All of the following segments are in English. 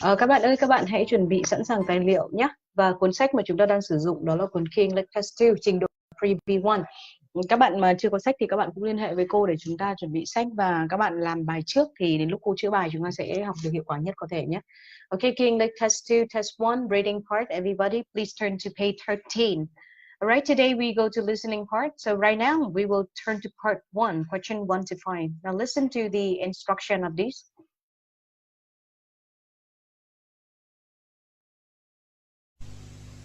Các bạn ơi, các bạn hãy chuẩn bị sẵn sàng tài liệu nhé. Và cuốn sách mà chúng ta đang sử dụng đó là cuốn KET Test 2, trình độ Pre-B1. Các bạn mà chưa có sách thì các bạn cũng liên hệ với cô để chúng ta chuẩn bị sách và các bạn làm bài trước thì đến lúc cô chữa bài chúng ta sẽ học được hiệu quả nhất có thể nhé. Okay, KET Test 2, Test 1, reading part. Everybody, please turn to page 13. Alright, today we go to listening part. So right now we will turn to part 1, question 1 to 5. Now listen to the instruction of this.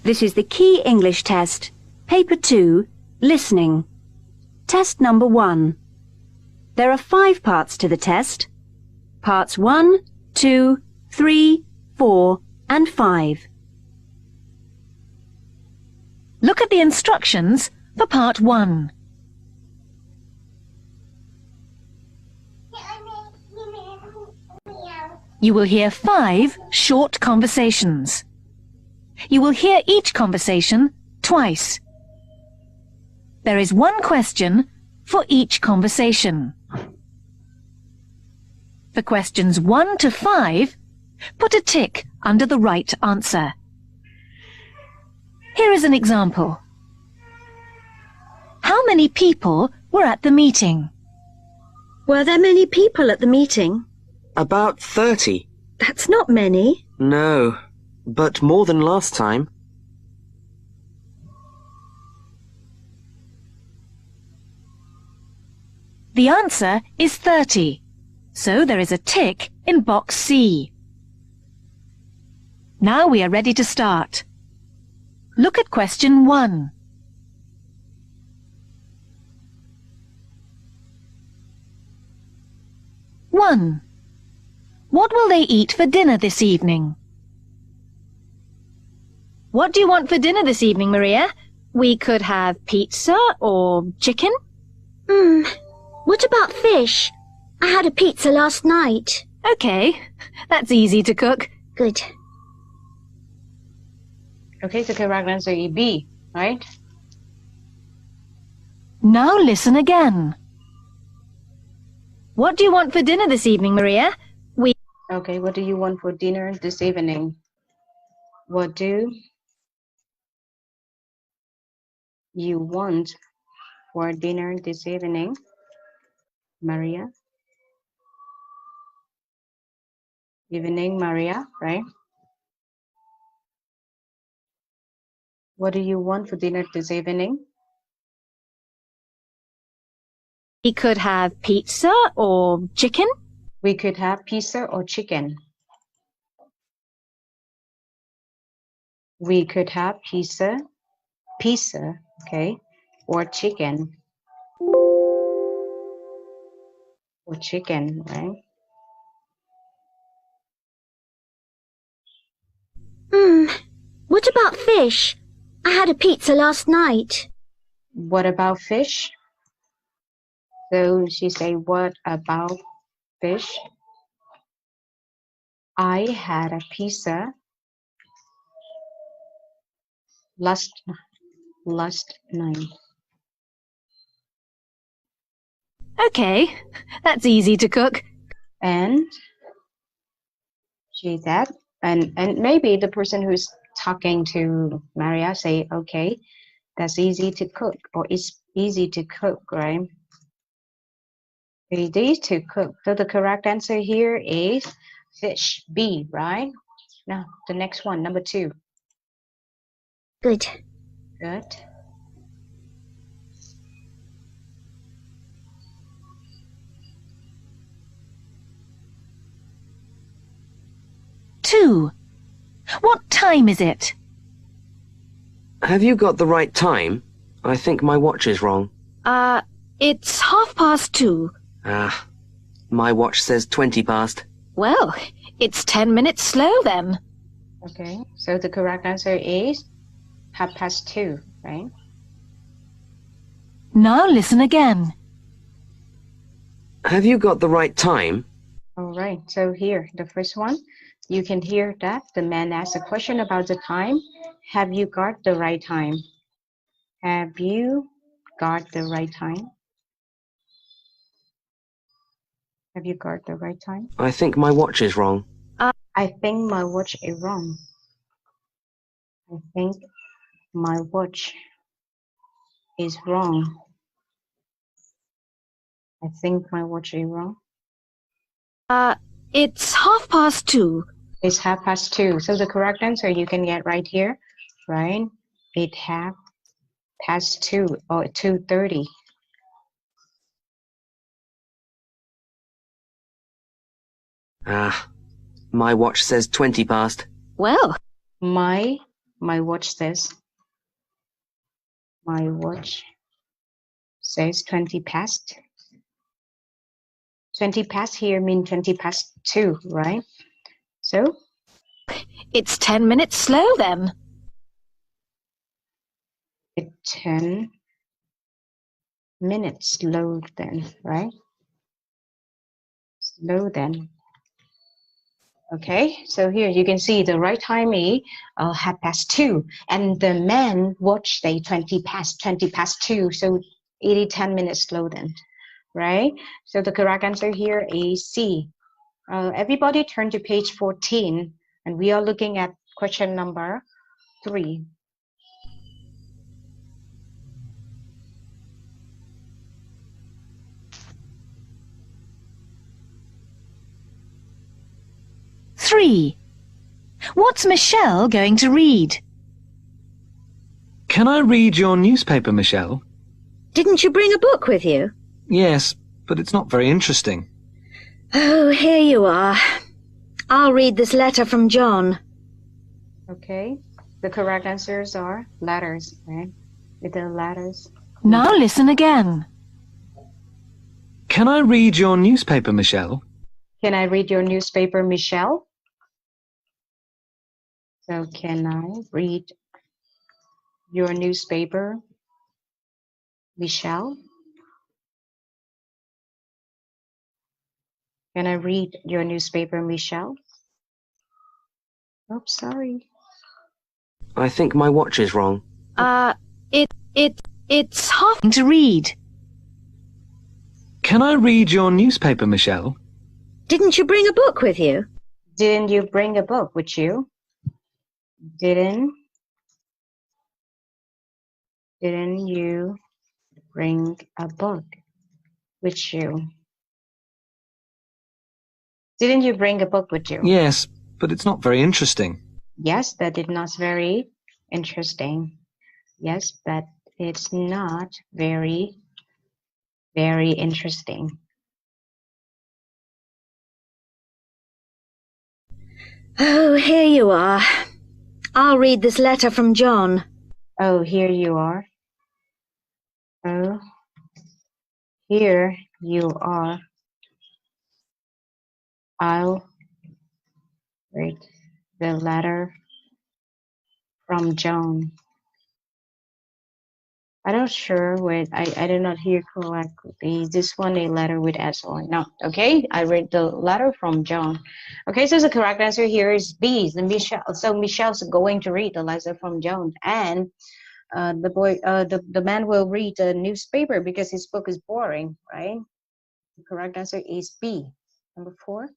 This is the Key English test, paper 2, listening. Test number 1. There are 5 parts to the test. Parts 1, 2, 3, 4 and 5. Look at the instructions for part 1. You will hear 5 short conversations. You will hear each conversation twice. There is 1 question for each conversation. For questions 1 to 5, put a tick under the right answer. Here is an example. How many people were at the meeting? Were there many people at the meeting? About 30. That's not many. No, but more than last time. The answer is 30, so there is a tick in box C. Now we are ready to start. Look at question 1. One. What will they eat for dinner this evening? What do you want for dinner this evening, Maria? We could have pizza or chicken. What about fish? I had a pizza last night. Okay, that's easy to cook. Good. Okay, the correct answer is B, right? Now listen again. What do you want for dinner this evening, Maria? Okay, what do you want for dinner this evening? What do you want for dinner this evening, Maria? Evening, Maria, right? What do you want for dinner this evening? We could have pizza or chicken. We could have pizza or chicken. We could have pizza, okay, or chicken. Or chicken, right? What about fish? I had a pizza last night. What about fish? So she say, what about fish? I had a pizza last night. Okay, that's easy to cook. And she said, and maybe the person who's talking to Maria say, okay, that's easy to cook, or it's easy to cook, right? Easy to cook. So the correct answer here is fish, B, right? Now the next one, number 2. Good. Good. Two. What time is it? Have you got the right time? I think my watch is wrong. It's 2:30. Ah, my watch says 20 past. Well, it's 10 minutes slow then. Okay, so the correct answer is 2:30, right? Now listen again. Have you got the right time? All right, so here, the first one, you can hear that the man asks a question about the time. Have you got the right time? Have you got the right time? Have you got the right time? I think my watch is wrong. I think my watch is wrong. I think my watch is wrong. I think my watch is wrong. It's 2:30. It's 2:30. So the correct answer you can get right here, right? It 2:30 or 2:30. Ah, my watch says 20 past. Well, My watch says 20 past. 20 past here means 20 past 2, right? So it's 10 minutes slow then. it's 10 minutes slow then, right? Slow then. Okay, so here you can see the right time is 2:30, and the man watch say 20 past 2, so it is 10 minutes slow then, right? So the correct answer here is C. Everybody turn to page 14, and we are looking at question number 3. Three. What's Michelle going to read? Can I read your newspaper, Michelle? Didn't you bring a book with you? Yes, but it's not very interesting. Oh, here you are. I'll read this letter from John. Okay, the correct answers are letters, right? With the letters. Now listen again. Can I read your newspaper, Michelle? Can I read your newspaper, Michelle? So can I read your newspaper, Michelle? Can I read your newspaper, Michelle? Oh, sorry. I think my watch is wrong. It's half to read. Can I read your newspaper, Michelle? Didn't you bring a book with you? Didn't you bring a book with you? Didn't you bring a book with you? Didn't you bring a book with you? Yes, but it's not very interesting. Yes, but it's not very interesting. Yes, but it's not very, very interesting. Oh, here you are. I'll read this letter from John. Oh, here you are. Oh, here you are. I'll read the letter from John. I'm not sure what I did not hear correctly. This one a letter with S or not. Okay, I read the letter from John. Okay, so the correct answer here is B. The Michelle. So Michelle's going to read the letter from John, and the man will read the newspaper because his book is boring, right? The correct answer is B. Number 4.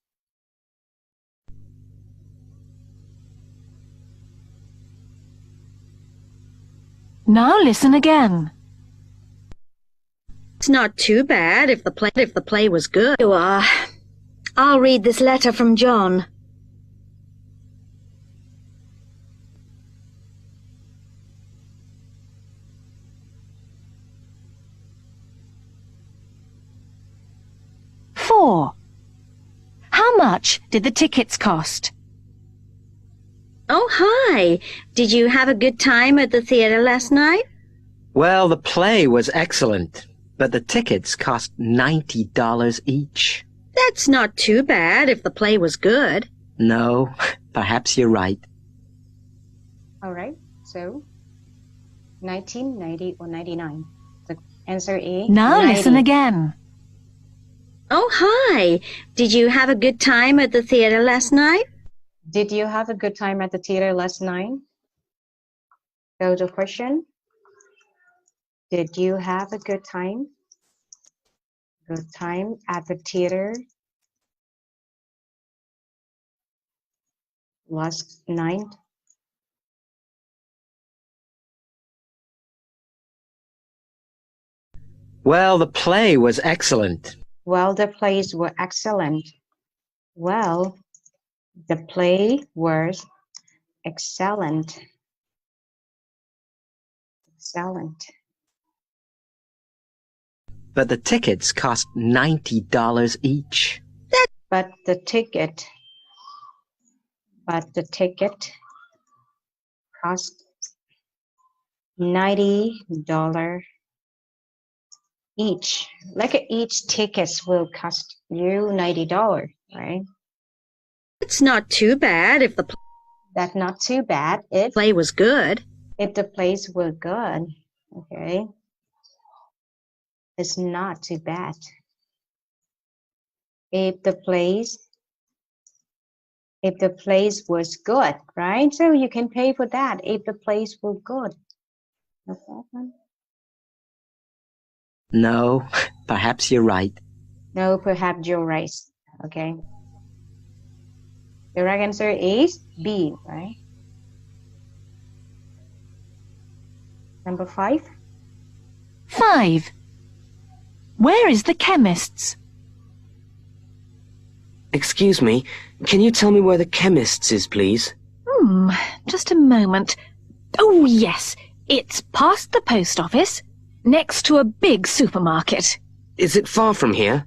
Now listen again. It's not too bad if the play was good. You are. I'll read this letter from John. Four. How much did the tickets cost? Oh, hi. Did you have a good time at the theater last night? Well, the play was excellent, but the tickets cost $90 each. That's not too bad if the play was good. No, perhaps you're right. All right. So 19, 90, or 99. The answer is Now 90. listen again. Oh, hi. Did you have a good time at the theater last night? Did you have a good time at the theater last night? So the question, did you have a good time? Good time at the theater last night? Well, the play was excellent. Well, the plays were excellent. Well, the play was excellent. Excellent. But the tickets cost $90 each. But the ticket cost $90 each. Like each tickets will cost you $90, right? It's not too bad if the That's not too bad if play was good. the plays were good. Okay. It's not too bad. If the plays was good, right? So you can pay for that if the plays were good. No problem. No, perhaps you're right. No, perhaps you're right. Okay. The right answer is B, right? Number 5. 5. Where is the chemist's? Excuse me, can you tell me where the chemist's is, please? Just a moment. Oh, yes, it's past the post office, next to a big supermarket. Is it far from here?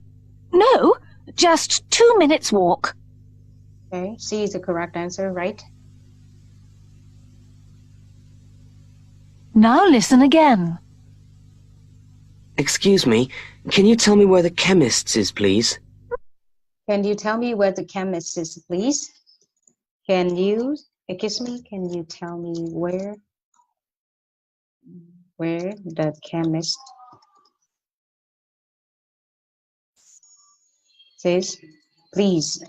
No, just 2 minutes walk. Okay, C is the correct answer, right? Now listen again. Excuse me, can you tell me where the chemist's is, please? Can you tell me where the chemist is, please? Can you tell me where the chemist is, please?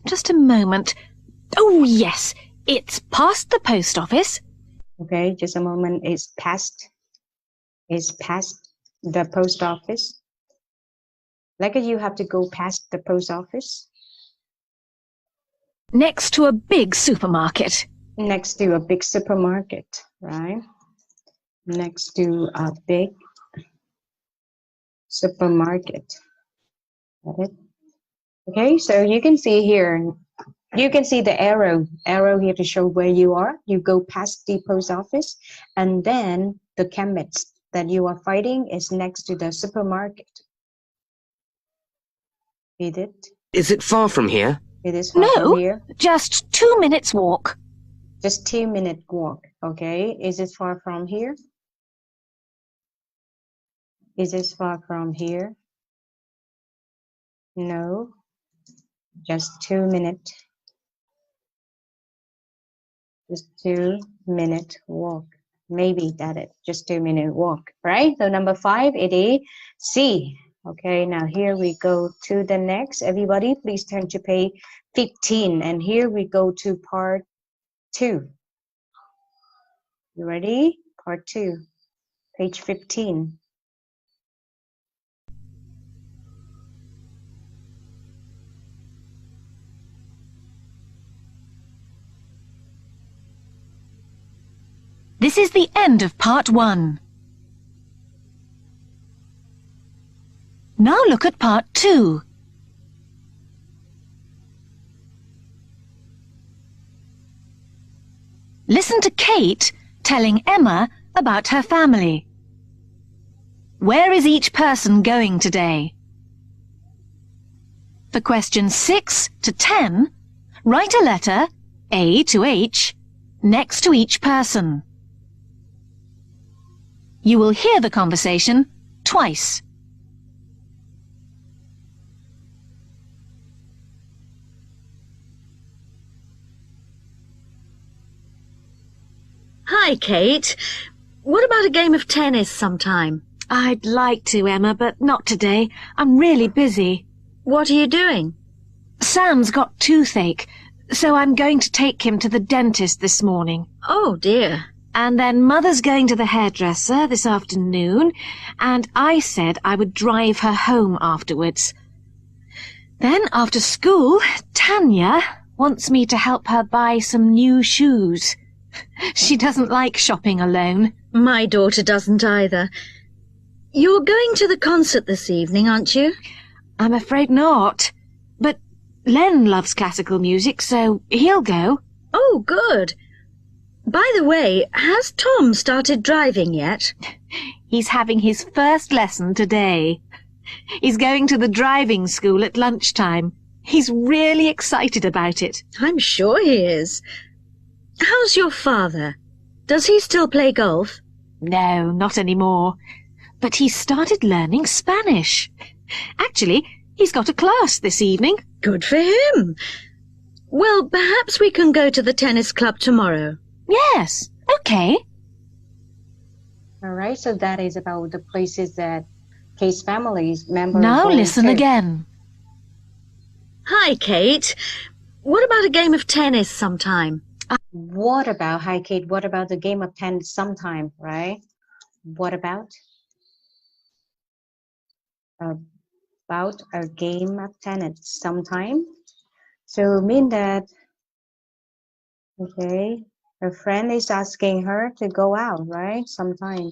Just a moment. Oh, yes, it's past the post office. Okay, just a moment. It's past the post office. Like you have to go past the post office. Next to a big supermarket. Next to a big supermarket, right? Next to a big supermarket. Got it? Okay, so you can see here, you can see the arrow here to show where you are. You go past the post office, and then the chemist that you are fighting is next to the supermarket. Is it? Is it far from here? It is far from here. Just 2 minutes walk. Just 2-minute walk. Okay, is it far from here? Is it far from here? No. Just 2 minutes. Just 2-minute walk. Maybe that it. Just 2-minute walk, right? So number 5, it is C. Okay, now here we go to the next. Everybody, please turn to page 15. And here we go to part 2. You ready? Part 2, page 15. This is the end of part 1. Now look at part 2. Listen to Kate telling Emma about her family. Where is each person going today? For questions 6 to 10, write a letter, A to H, next to each person. You will hear the conversation twice. Hi, Kate. What about a game of tennis sometime? I'd like to, Emma, but not today. I'm really busy. What are you doing? Sam's got toothache, so I'm going to take him to the dentist this morning. Oh, dear. And then Mother's going to the hairdresser this afternoon, and I said I would drive her home afterwards. Then, after school, Tanya wants me to help her buy some new shoes. She doesn't like shopping alone. My daughter doesn't either. You're going to the concert this evening, aren't you? I'm afraid not. But Len loves classical music, so he'll go. Oh, good. By the way, has Tom started driving yet? He's having his first lesson today. He's going to the driving school at lunchtime. He's really excited about it. I'm sure he is. How's your father? Does he still play golf? No, not anymore. But he's started learning Spanish. Actually, he's got a class this evening. Good for him. Well, perhaps we can go to the tennis club tomorrow. Yes, okay. All right, so that is about the places that Kate's family's members Now going listen to. again. Hi, Kate. What about a game of tennis sometime? What about, hi Kate, what about the game of tennis sometime, right? What about? About a game of tennis sometime. So mean that, okay, her friend is asking her to go out, right? Sometime.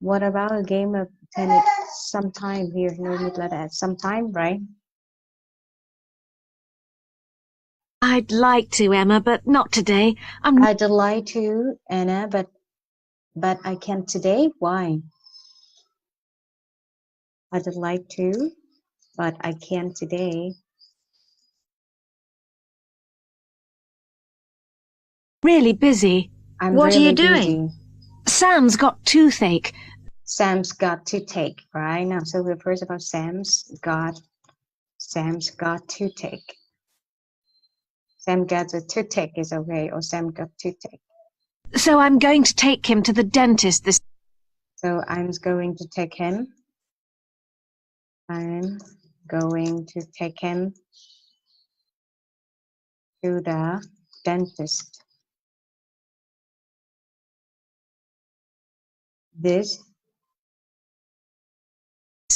What about a game of tennis sometime? Here, let me let that sometime, right? I'd like to, Emma, but not today. I'm I'd like to, Anna, but I can't today. Why? I'd like to, but I can't today. really busy. I'm What are really you doing? busy. Sam's got toothache. Sam's got to take, right? Now, so we're first about Sam's got to take. Sam got a toothache is okay, or Sam got toothache. So I'm going to take him to the dentist this... So I'm going to take him. I'm going to take him to the dentist. This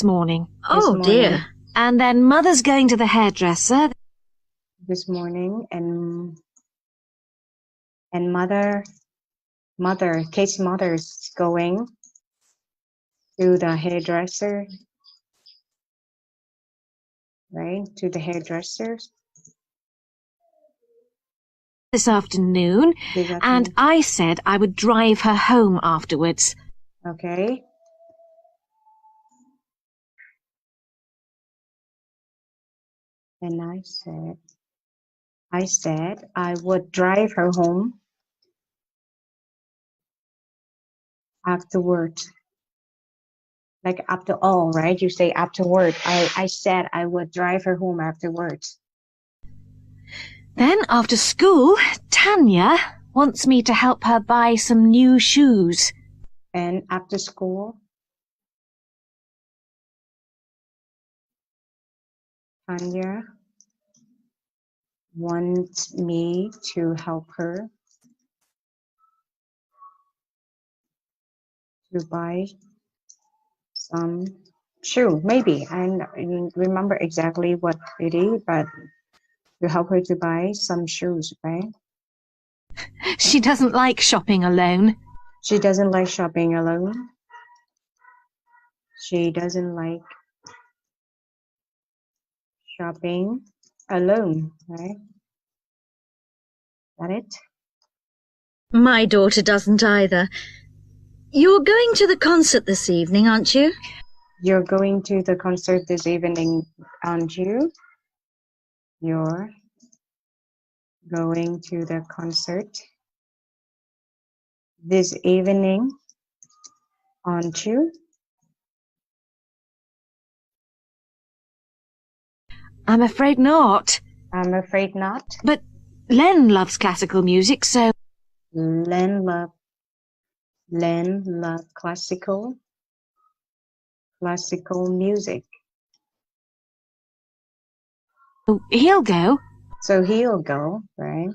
morning. Oh, morning. dear. And then Mother's going to the hairdresser. This morning, and mother, Kate's mother's going to the hairdresser, right? To the hairdresser This afternoon, this and afternoon. I said I would drive her home afterwards. Okay. And I said I would drive her home afterward. Like after all, right? You say afterward. I said I would drive her home afterwards. Then, after school, Tanya wants me to help her buy some new shoes. And after school, Tanya wants me to help her to buy some shoe. Maybe I don't remember exactly what it is, but to help her to buy some shoes, right? She doesn't like shopping alone. She doesn't like shopping alone. She doesn't like shopping alone, right? Got it? My daughter doesn't either. You're going to the concert this evening, aren't you? You're going to the concert this evening, aren't you? You're going to the concert this evening, aren't you? I'm afraid not. I'm afraid not. But Len loves classical music, so... Len love classical music. he'll go. So he'll go, right?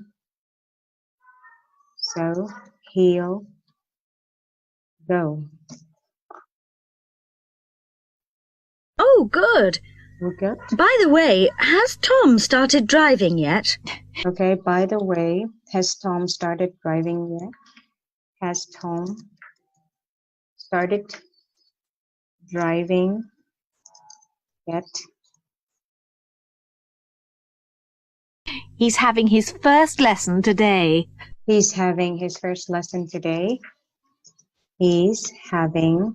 So he'll Go. Oh, good. We're good. By the way, has Tom started driving yet? Okay, by the way, has Tom started driving yet? Has Tom started driving yet? He's having his first lesson today. He's having his first lesson today. He's having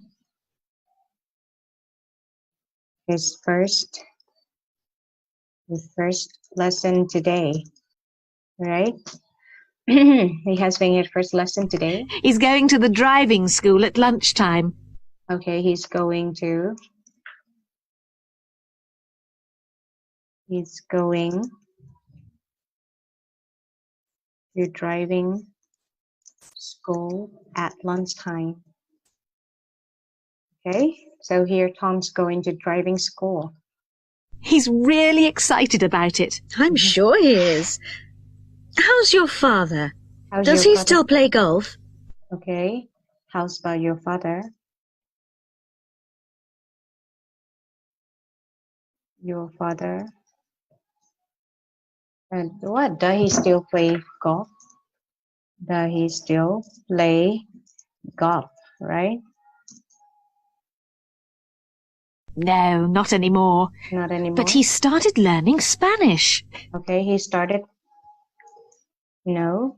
his first lesson today. Right? He has been his first lesson today. He's going to the driving school at lunchtime. Okay, he's going to driving school at lunchtime. Okay, so here Tom's going to driving school. He's really excited about it. I'm sure he is. How's your father? How's Does your he father? still play golf? Okay, how's about your father? Your father. And what? Does he still play golf? Does he still play golf, right? No, not anymore. Not anymore. But he started learning Spanish. Okay, he started. No,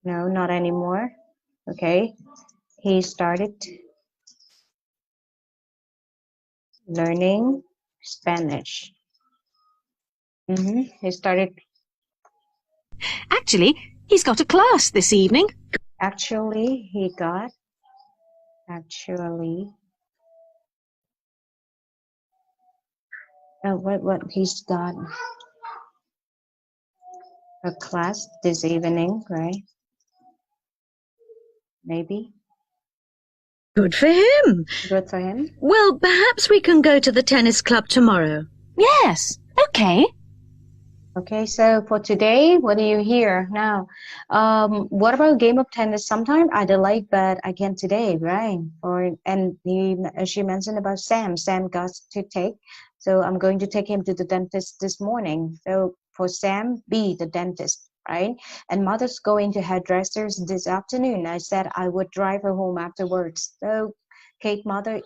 not anymore. Okay, he started learning Spanish. He started. Actually, he's got a class this evening. Actually, he got. What he's got a class this evening, right? Maybe. Good for him. Good for him. Well, perhaps we can go to the tennis club tomorrow. Yes, okay. Okay, so for today, what do you hear now? What about game of tennis? Sometime I'd like, but I can't today, right? She mentioned about Sam. Sam got to take, so I'm going to take him to the dentist this morning. So for Sam, be the dentist, right? And mother's going to hairdressers this afternoon. I said I would drive her home afterwards. So Kate mother,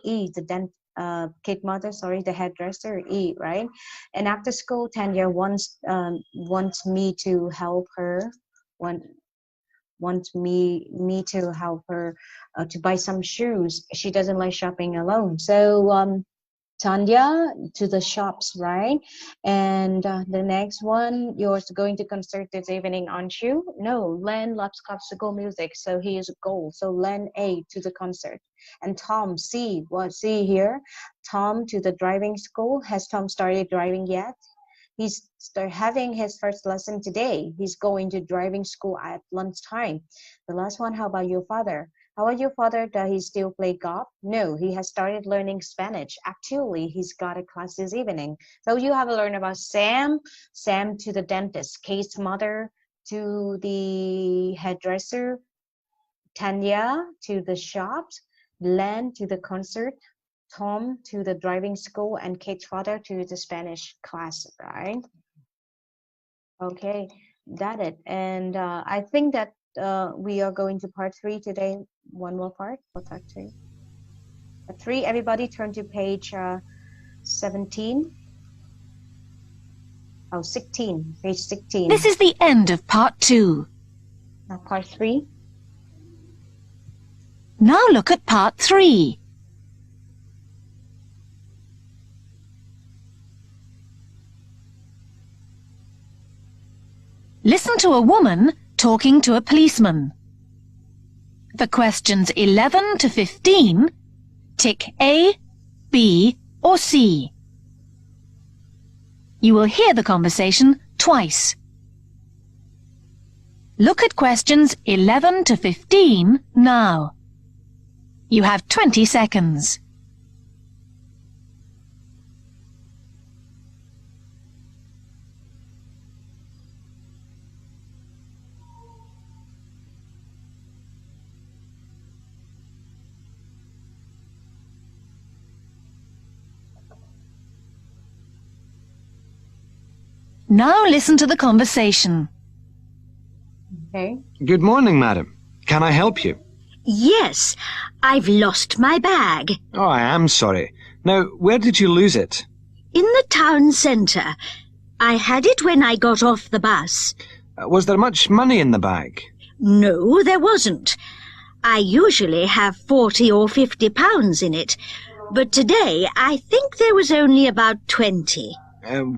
the hairdresser, right? And after school, Tanya wants me to help her. Wants me to help her to buy some shoes. She doesn't like shopping alone. So Tanya to the shops, right? And the next one, you're going to concert this evening, aren't you? No, Len loves classical music, so he is a goal. So Len A to the concert. And Tom C, see here? Tom to the driving school. Has Tom started driving yet? He's having his first lesson today. He's going to driving school at lunchtime. The last one, how about your father? How about your father? Does he still play golf? No, he has started learning Spanish. Actually, he's got a class this evening. So you have learned about Sam to the dentist, Kate's mother to the hairdresser, Tanya to the shops, Len to the concert, Tom to the driving school, and Kate's father to the Spanish class, right? Okay, got it. And I think that we are going to part 3 today. One more part for part 3. Part 3, everybody turn to page 17. Oh, 16, page 16. This is the end of part 2. Now part 3. Now look at part 3. Listen to a woman talking to a policeman. For questions 11 to 15, tick A, B, or C. You will hear the conversation twice. Look at questions 11 to 15 now. You have 20 seconds. Now listen to the conversation. Okay. Good morning, madam. Can I help you? Yes, I've lost my bag. Oh, I am sorry. Now, where did you lose it? In the town centre. I had it when I got off the bus. Was there much money in the bag? No, there wasn't. I usually have 40 or 50 pounds in it, but today I think there was only about 20.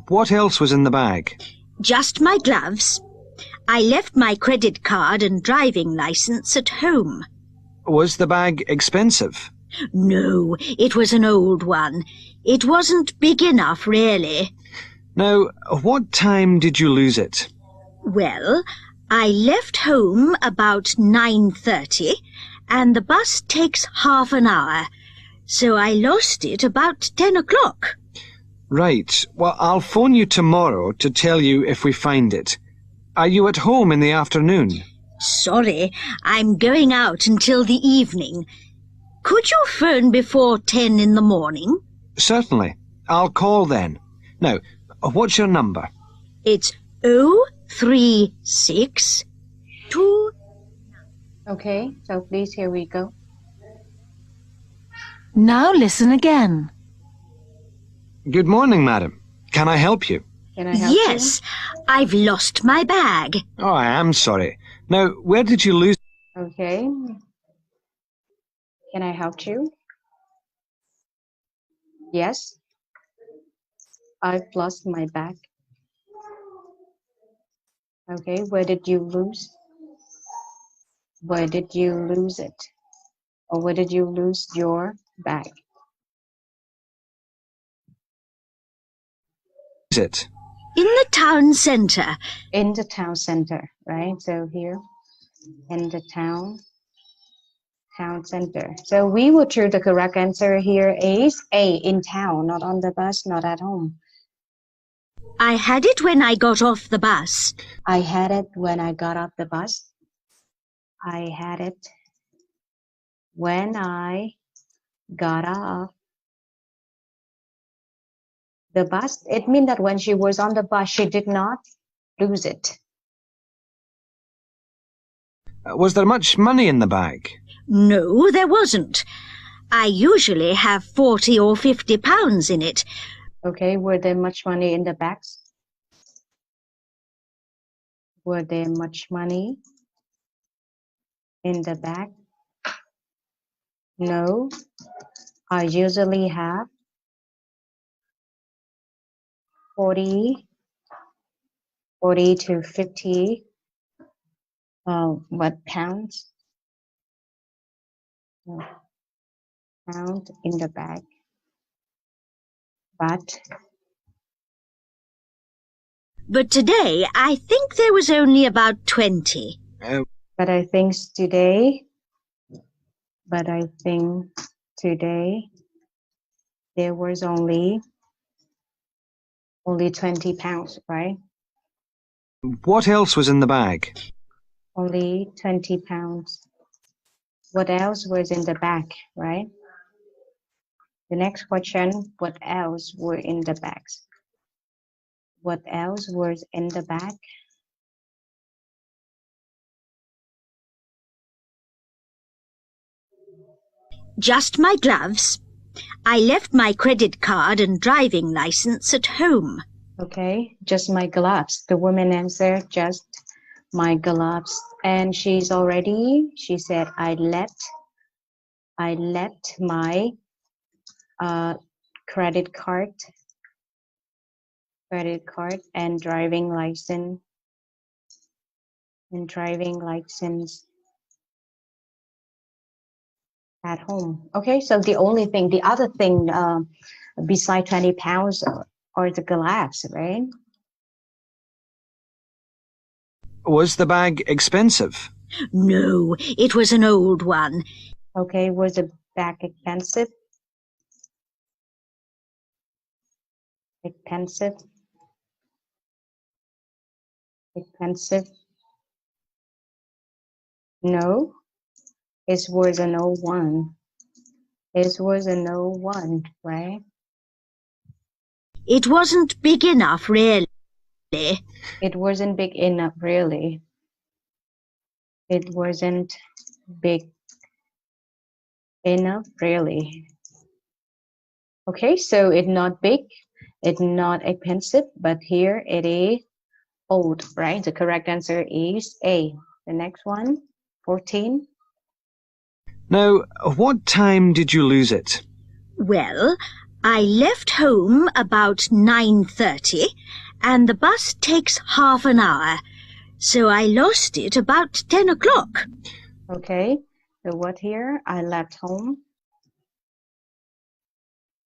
What else was in the bag? Just my gloves. I left my credit card and driving licence at home. Was the bag expensive? No, it was an old one. It wasn't big enough, really. Now, what time did you lose it? Well, I left home about 9:30, and the bus takes half an hour, so I lost it about 10 o'clock. Right. Well, I'll phone you tomorrow to tell you if we find it. Are you at home in the afternoon? Sorry, I'm going out until the evening. Could you phone before 10 in the morning? Certainly. I'll call then. Now, what's your number? It's 036-2... Okay, so please, here we go. Now listen again. Good morning, madam. Can I help you? Can I help you? Yes, I've lost my bag. Oh, I am sorry. Now, where did you lose? Okay. Can I help you? Yes. I've lost my bag. Okay, where did you lose? Where did you lose it? Or where did you lose your bag? Is it? In the town centre. In the town center, right? So here, in the town center. So we would choose the correct answer here is A, in town, not on the bus, not at home. I had it when I got off the bus. I had it when I got off the bus. I had it when I got off the bus. It means that when she was on the bus, she did not lose it. Was there much money in the bag? No, there wasn't. I usually have 40 or 50 pounds in it. Okay, were there much money in the bags? Were there much money in the bag? No, I usually have 40 to 50 pounds? Pound in the bag. But today, I think there was only about 20. But I think today there was only 20 pounds, right? What else was in the bag? Only 20 pounds. What else was in the bag, right? The next question, what else were in the bags? What else was in the bag? Just my gloves. I left my credit card and driving licence at home. Okay, just my gloves. The woman answered, just my gloves. And she said, I left my credit card and driving license at home. Okay, so the other thing beside 20 pounds are the gloves, right? Was the bag expensive? No, it was an old one. Okay, was the bag expensive? Expensive? No, it was an old one. It was an old one, right? It wasn't big enough, really. It wasn't big enough, really. It wasn't big enough, really. Okay, so it's not big, it's not expensive, but here it is old, right? The correct answer is A. The next one, 14. Now, what time did you lose it? Well, I left home about 9:30, and the bus takes half an hour, so I lost it about 10 o'clock. Okay, so what here? I left home.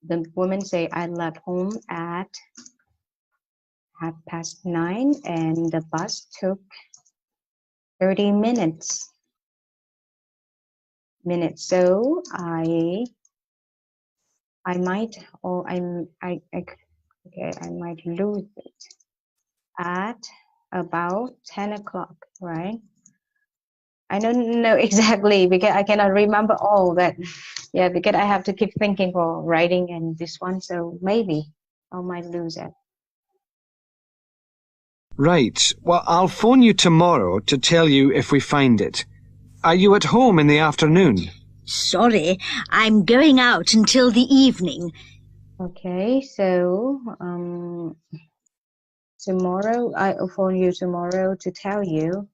The woman say I left home at 9:30, and the bus took 30 minutes. So I might, or I might lose it at about 10 o'clock, right? I don't know exactly because I cannot remember all that. Yeah, because I have to keep thinking for writing and this one, so maybe I might lose it. Right. Well, I'll phone you tomorrow to tell you if we find it. Are you at home in the afternoon? Sorry, I'm going out until the evening. Okay, so tomorrow I'll phone you tomorrow to tell you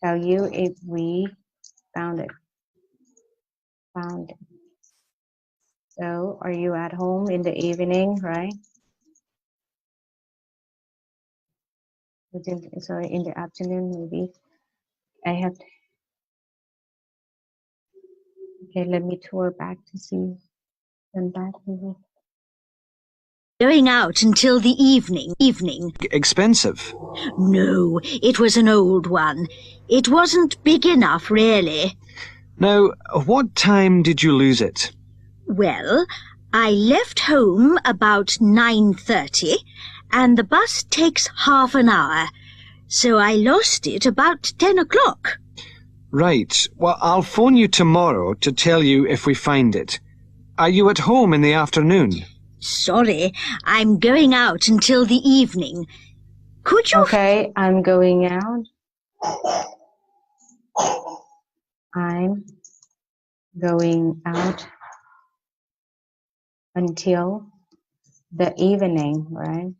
if we found it. So are you at home in the evening, right? Sorry, in the afternoon maybe. I have to, okay, let me tour back to see them back maybe. Going out until the evening. Expensive. No, it was an old one. It wasn't big enough, really. Now, what time did you lose it? Well, I left home about 9:30, and the bus takes half an hour, so I lost it about 10 o'clock. Right. Well, I'll phone you tomorrow to tell you if we find it. Are you at home in the afternoon? Sorry, I'm going out until the evening. Could you... Okay, I'm going out. I'm going out until the evening, right?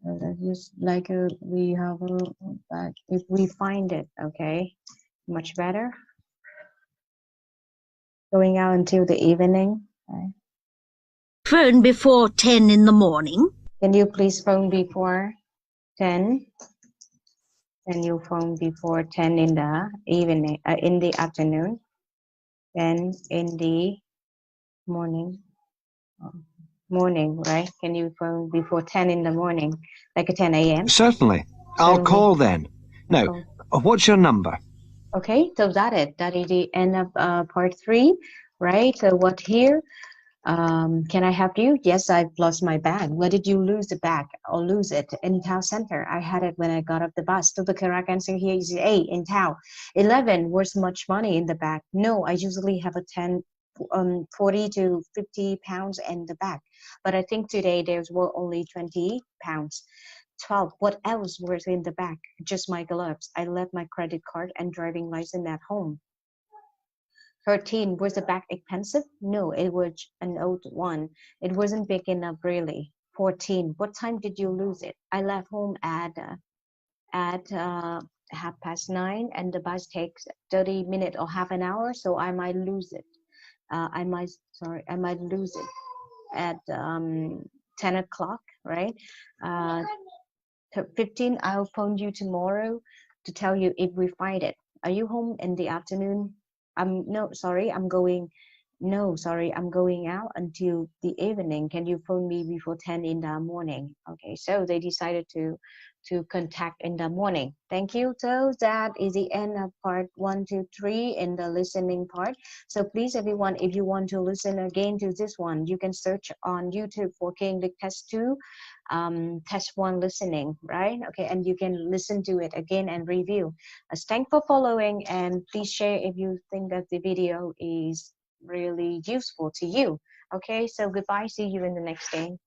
So that's just like we have that if we find it, okay, much better. Going out until the evening. Right? phone before 10 in the morning? Can you please phone before 10? Can you phone before 10 in the evening, in the afternoon? Then in the morning. Morning, right? Can you phone before 10 in the morning, like at 10 a.m.? Certainly. I'll Certainly. call then. Now, what's your number? Okay, so that is the end of part 3, right? So what here? Can I help you? Yes, I've lost my bag. Where did you lose the bag or lose it? In town center. I had it when I got off the bus. So the correct answer here is A, in town. 11, where's much money in the bag? No, I usually have a 40 to 50 pounds in the bag. But I think today there's only 20 pounds. 12, what else was in the bag? Just my gloves. I left my credit card and driving license at home. 13, was the bag expensive? No, it was an old one. It wasn't big enough, really. 14, what time did you lose it? I left home at 9:30, and the bus takes 30 minutes or half an hour, so I might lose it. I might lose it at 10 o'clock, right? 15, I'll phone you tomorrow to tell you if we find it. Are you home in the afternoon? I'm going out until the evening. Can you phone me before 10 in the morning? Okay, so they decided to contact in the morning. Thank you. So that is the end of part 1, 2, 3 in the listening part. So please, everyone, if you want to listen again to this one, you can search on YouTube for English Test 2, Test 1 listening, right? Okay, and you can listen to it again and review. Thanks for following, and please share if you think that the video is really useful to you. Okay, so goodbye. See you in the next day.